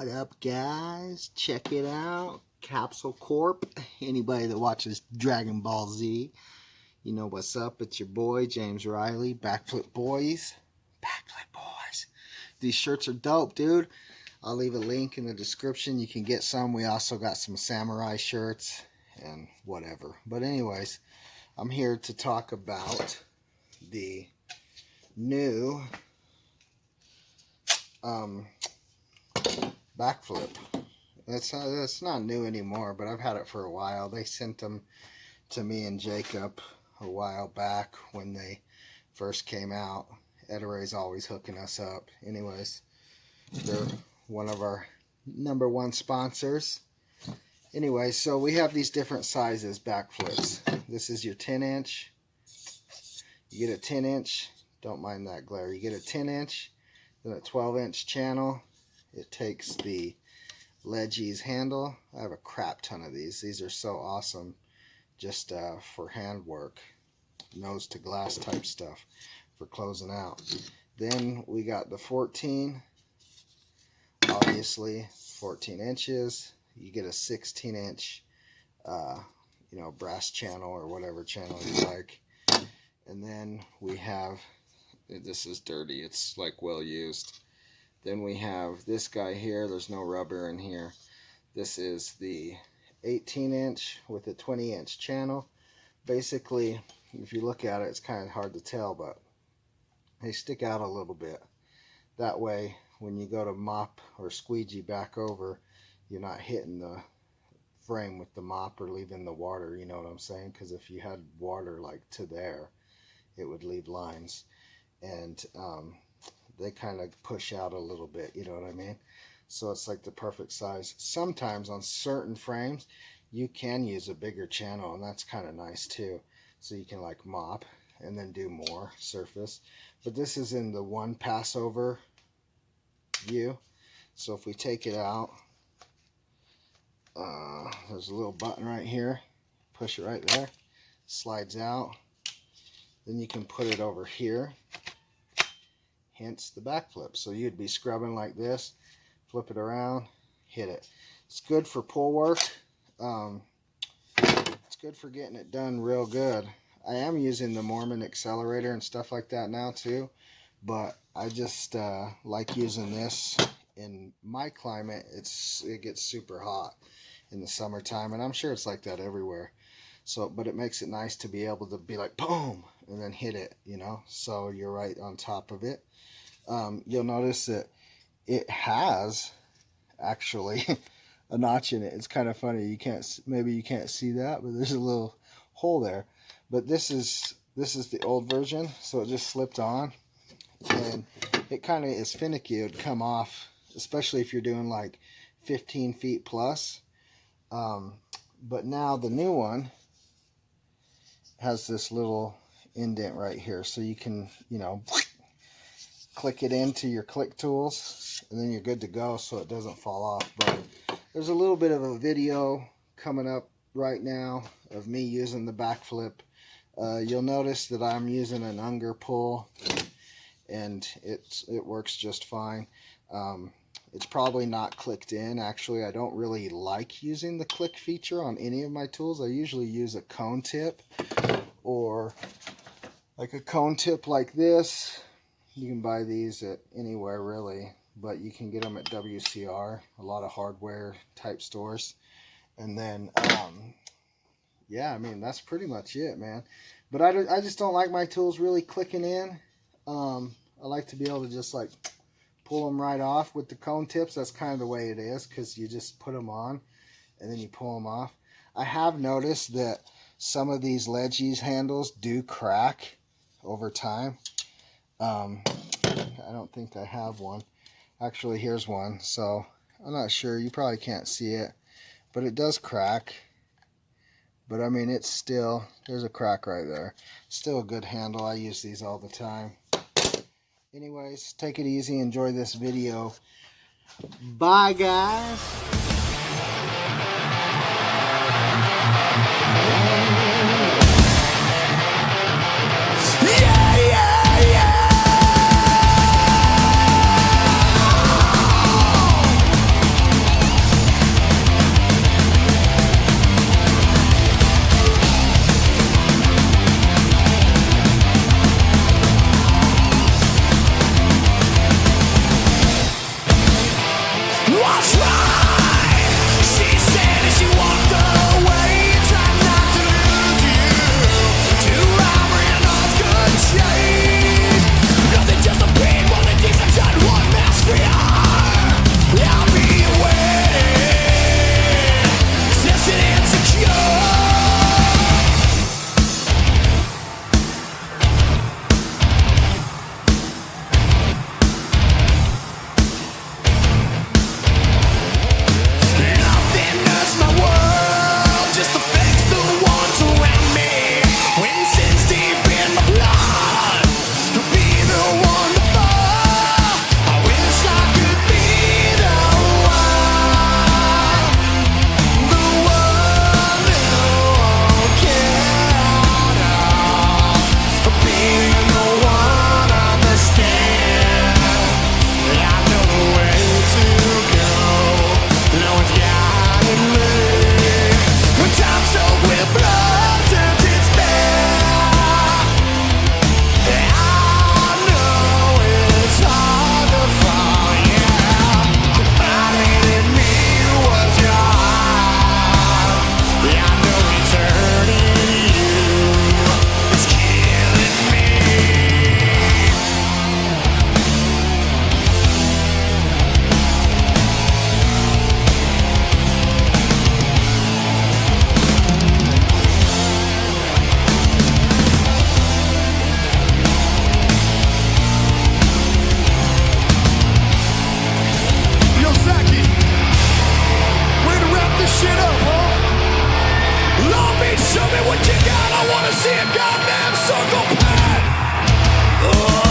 What up, guys? Check it out. Capsule Corp. Anybody that watches Dragon Ball Z, you know what's up. It's your boy, James Riley. Backflip Boys. Backflip Boys. These shirts are dope, dude. I'll leave a link in the description. You can get some. We also got some samurai shirts and whatever. But anyways, I'm here to talk about the new Backflip. That's not new anymore, but I've had it for a while. They sent them to me and Jacob a while back when they first came out. Ettore's always hooking us up. Anyways, they're one of our #1 sponsors. Anyway, so we have these different sizes Backflips. This is your 10-inch. You get a 10-inch. Don't mind that glare. You get a 10-inch, then a 12-inch channel. It takes the Leggies handle. I have a crap ton of these. These are so awesome, just for handwork, nose to glass type stuff for closing out. Then we got the 14, obviously 14 inches. You get a 16-inch, brass channel or whatever channel you like. And then we have, this is dirty. It's like well used. Then we have this guy here. There's no rubber in here. This is the 18-inch with a 20-inch channel. Basically, if you look at it, it's kind of hard to tell, but they stick out a little bit. That way, when you go to mop or squeegee back over, you're not hitting the frame with the mop or leaving the water, you know what I'm saying? Because if you had water like to there, it would leave lines. And they kind of push out a little bit, you know what I mean? So it's like the perfect size. Sometimes on certain frames you can use a bigger channel, and that's kind of nice too, so you can like mop and then do more surface. But this is in the one passover view. So if we take it out, there's a little button right here, push it right there, slides out, then you can put it over here, hence the backflip. So you'd be scrubbing like this, flip it around, hit it. It's good for pull work. It's good for getting it done real good. I am using the Mormon accelerator and stuff like that now too, but I just like using this. In my climate, it gets super hot in the summertime, and I'm sure it's like that everywhere. So, but it makes it nice to be able to be like boom and then hit it, you know, so you're right on top of it. You'll notice that it has actually a notch in it. It's kind of funny. Maybe you can't see that, but there's a little hole there. But this is the old version, so it just slipped on, and it kind of is finicky. It would come off, especially if you're doing like 15 feet plus. But now the new one has this little indent right here, so you can, click it into your click tools, and then you're good to go, so it doesn't fall off. But there's a little bit of a video coming up right now of me using the backflip. You'll notice that I'm using an Unger pull, and it works just fine. It's probably not clicked in. Actually, I don't really like using the click feature on any of my tools. I usually use a cone tip, or like a cone tip like this. You can buy these at anywhere really, but you can get them at WCR, a lot of hardware type stores. And then, yeah, I mean, that's pretty much it, man. But I just don't like my tools really clicking in. I like to be able to just like pull them right off with the cone tips. That's kind of the way it is, because you just put them on and then you pull them off. I have noticed that some of these Leggies handles do crack over time. I don't think I have one. Actually, here's one, so I'm not sure. You probably can't see it, but it does crack. But I mean, it's still, there's a crack right there. Still a good handle. I use these all the time. Anyways, take it easy. Enjoy this video. Bye, guys. Show me what you got, I wanna see a goddamn circle pad.